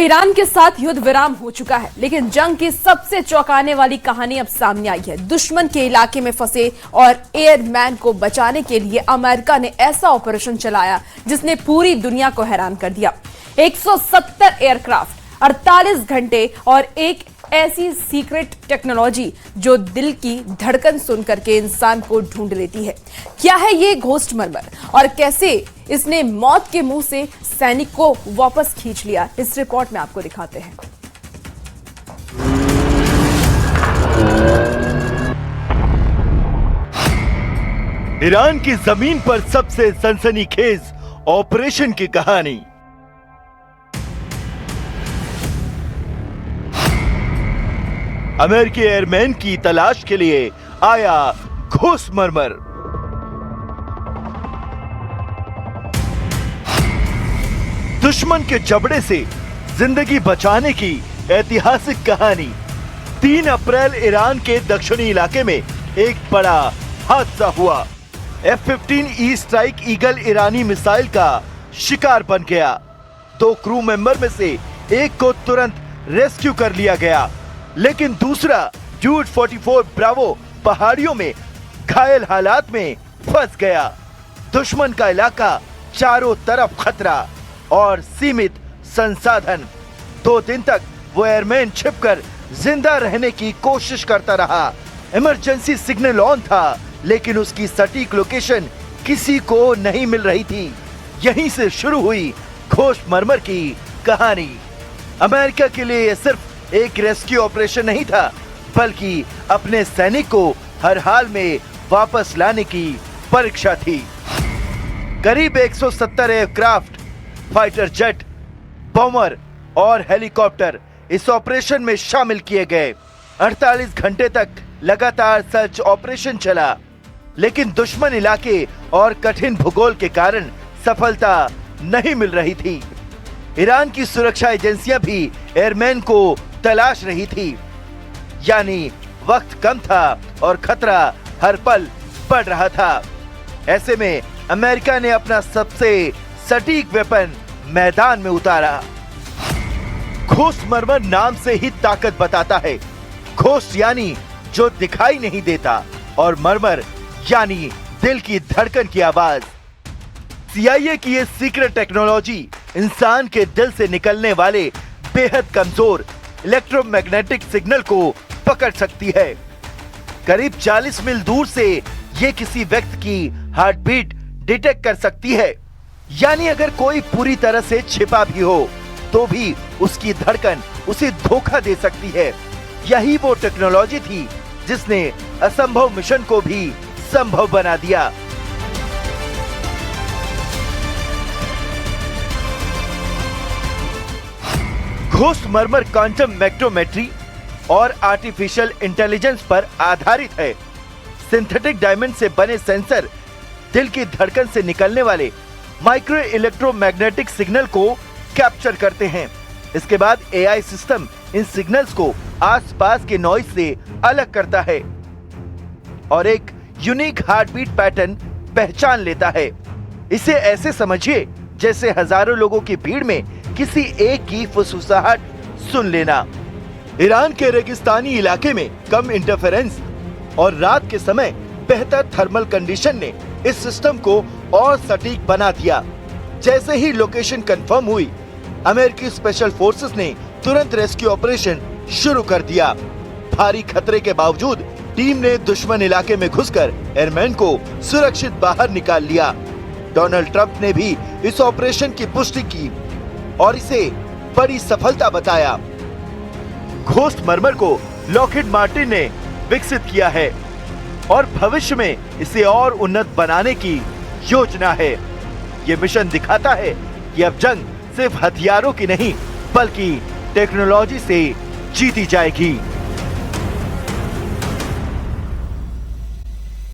Iran के साथ युद्ध विराम हो चुका है, लेकिन जंग की सबसे चौंकाने वाली कहानी अब सामने आई है। दुश्मन के इलाके में फंसे और एयरमैन को बचाने के लिए अमेरिका ने ऐसा ऑपरेशन चलाया जिसने पूरी दुनिया को हैरान कर दिया। 170 एयरक्राफ्ट, 48 घंटे और एक ऐसी सीक्रेट टेक्नोलॉजी जो दिल की धड़कन सुन करके इंसान को ढूंढ लेती है। क्या है ये घोस्ट मरमर और कैसे इसने मौत के मुंह से सैनिक को वापस खींच लिया, इस रिपोर्ट में आपको दिखाते हैं। ईरान की जमीन पर सबसे सनसनीखेज ऑपरेशन की कहानी। अमेरिकी एयरमैन की तलाश के लिए आया घोस्ट मरमर। दुश्मन के जबड़े से जिंदगी बचाने की ऐतिहासिक कहानी। 3 अप्रैल ईरान के दक्षिणी इलाके में एक बड़ा हादसा हुआ। F-15E स्ट्राइक ईगल ईरानी मिसाइल का शिकार बन गया। 2 क्रू मेंबर में से एक को तुरंत रेस्क्यू कर लिया गया, लेकिन दूसरा जूट 44 ब्रावो पहाड़ियों में घायल हालात में फंस गया। दुश्मन का इलाका, चारों तरफ खतरा और सीमित संसाधन। 2 दिन तक वो एयरमैन छिपकर जिंदा रहने की कोशिश करता रहा। इमरजेंसी सिग्नल ऑन था, लेकिन उसकी सटीक लोकेशन किसी को नहीं मिल रही थी। यहीं से शुरू हुई घोस्ट मरमर की कहानी। अमेरिका के लिए यह सिर्फ एक रेस्क्यू ऑपरेशन नहीं था, बल्कि अपने सैनिक को हर हाल में वापस लाने की परीक्षा थी। करीब 170 एयरक्राफ्ट, फाइटर जेट, बॉम्बर और हेलीकॉप्टर इस ऑपरेशन में शामिल किए गए। 48 घंटे तक लगातार सर्च ऑपरेशन चला, लेकिन दुश्मन इलाके और कठिन भूगोल के कारण सफलता नहीं मिल रही थी। ईरान की सुरक्षा एजेंसियां भी एयरमैन को तलाश रही थी, यानी वक्त कम था और खतरा हर पल बढ़ रहा था। ऐसे में अमेरिका ने अपना सबसे सटीक वेपन मैदान में उतारा। घोस्ट मरमर नाम से ही ताकत बताता है। घोस्ट यानी जो दिखाई नहीं देता और मरमर यानी दिल की धड़कन की आवाज। CIA की ये सीक्रेट टेक्नोलॉजी इंसान के दिल से निकलने वाले बेहद कमजोर इलेक्ट्रोमैग्नेटिक सिग्नल को पकड़ सकती है। करीब 40 मील दूर से ये किसी व्यक्ति की हार्ट बीट डिटेक्ट कर सकती है, यानी अगर कोई पूरी तरह से छिपा भी हो तो भी उसकी धड़कन उसे धोखा दे सकती है। यही वो टेक्नोलॉजी थी जिसने असंभव मिशन को भी संभव बना दिया। घोस्ट मरमर क्वांटम मैक्रोमेट्री और आर्टिफिशियल इंटेलिजेंस पर आधारित है। सिंथेटिक डायमंड से बने सेंसर दिल की धड़कन से निकलने वाले माइक्रो इलेक्ट्रोमैग्नेटिक सिग्नल को कैप्चर करते हैं। इसके बाद AI सिस्टम इन सिग्नल्स को आसपास के नॉइज से अलग करता है और एक यूनिक हार्टबीट पैटर्न पहचान लेता है। इसे ऐसे समझिए जैसे हजारों लोगों की भीड़ में किसी एक की फुसफुसाहट सुन लेना। ईरान के रेगिस्तानी इलाके में कम इंटरफेरेंस और रात के समय बेहतर थर्मल कंडीशन ने इस सिस्टम को और सटीक बना दिया। जैसे ही लोकेशन कंफर्म हुई, अमेरिकी स्पेशल फोर्सेस ने तुरंत रेस्क्यू ऑपरेशन शुरू कर दिया। भारी खतरे के बावजूद टीम ने दुश्मन इलाके में घुसकर एयरमैन को सुरक्षित बाहर निकाल लिया। डोनाल्ड ट्रंप ने भी इस ऑपरेशन की पुष्टि की और इसे बड़ी सफलता बताया। घोस्ट मरमर को लॉकहीड मार्टिन ने विकसित किया है और भविष्य में इसे और उन्नत बनाने की योजना है। ये मिशन दिखाता है कि अब जंग सिर्फ हथियारों की नहीं, बल्कि टेक्नोलॉजी से जीती जाएगी।